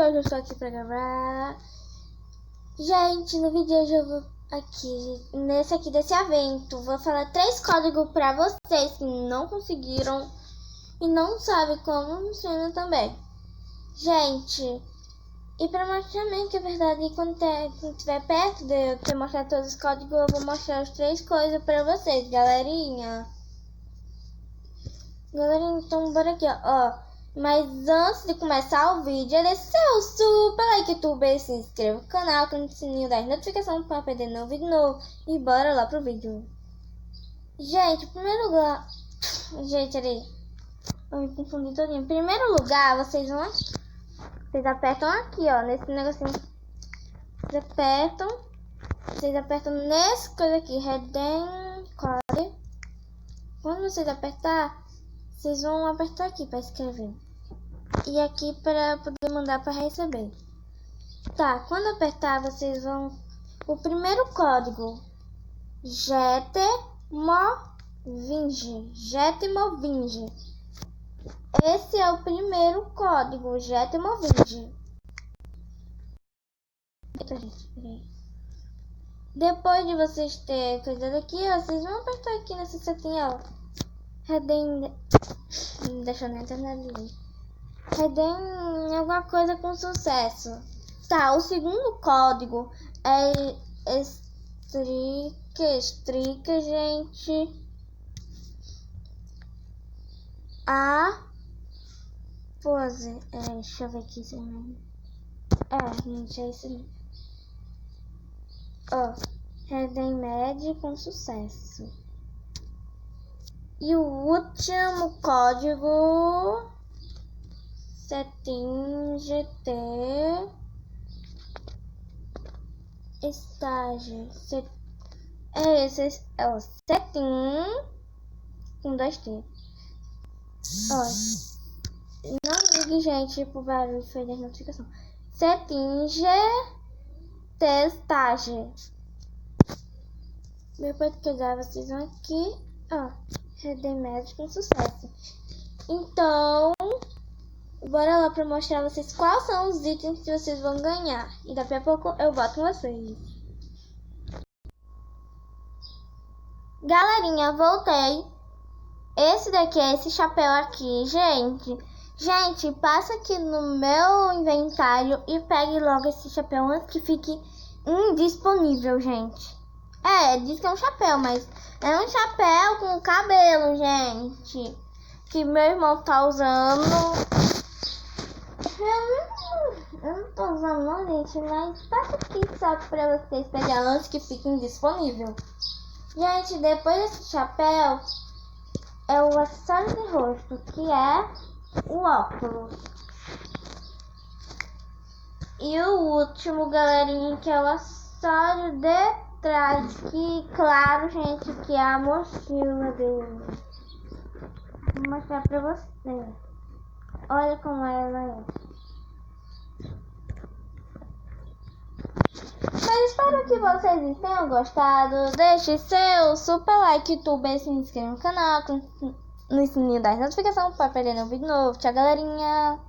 hoje eu estou aqui pra gravar. Gente, no vídeo de hoje eu vou aqui, nesse aqui desse evento, vou falar 3 códigos pra vocês que não conseguiram e não sabem como funciona também. Gente, e pra mostrar também que é verdade, quando estiver perto de eu ter mostrado todos os códigos, eu vou mostrar as 3 coisas pra vocês, galerinha. Galerinha, então bora aqui, ó. Mas antes de começar o vídeo, deixe seu super like, YouTube, se inscreva no canal, clique no sininho das notificações para perder nenhum vídeo novo. E bora lá pro vídeo. Gente, em primeiro lugar... Gente, ali, eu me confundi todinho. Em primeiro lugar, vocês vão aqui. Vocês apertam aqui, ó, nesse negocinho. Vocês apertam nesse coisa aqui, Redeem Code. Quando vocês apertar, vocês vão apertar aqui para escrever. E aqui para poder mandar para receber. Tá, quando apertar, vocês vão... O primeiro código. Jetmovinge. Esse é o primeiro código, Jetmovinge. Eita, gente, peraí. Depois de vocês terem coisa daqui, ó, vocês vão apertar aqui nessa setinha, ó. Redeem... Deixa eu nem entender ali. Redeem alguma coisa com sucesso. Tá, o segundo código é Strica, gente. Pose. Deixa eu ver aqui se não... gente, é isso aí. Ó, Redeem Med com sucesso. E o último código... Setting GT estágio. Esse é o setting com 2T. Ó, não ligue, gente, pro barulho foi da notificação. Setting GT estágio. Depois que já vocês vão aqui, ó, Redeem Med com sucesso. Então, bora lá pra mostrar a vocês quais são os itens que vocês vão ganhar. E daqui a pouco eu boto vocês. Galerinha, voltei. Esse daqui é esse chapéu aqui, gente. Gente, passa aqui no meu inventário e pegue logo esse chapéu antes que fique indisponível, gente. Diz que é um chapéu, mas é um chapéu com cabelo, gente. Que meu irmão tá usando. Eu não tô usando não, gente, mas passa aqui só pra vocês pegar antes que fique indisponível. Gente, depois desse chapéu é o acessório de rosto, que é o óculos. E o último, galerinha, que é o acessório de trás, que claro, gente, que é a mochila dele. Vou mostrar pra vocês. Olha como ela é. Mas espero que vocês tenham gostado. Deixe seu super like, YouTube, se inscreva no canal, no sininho das notificações para perder um vídeo novo. Tchau, galerinha!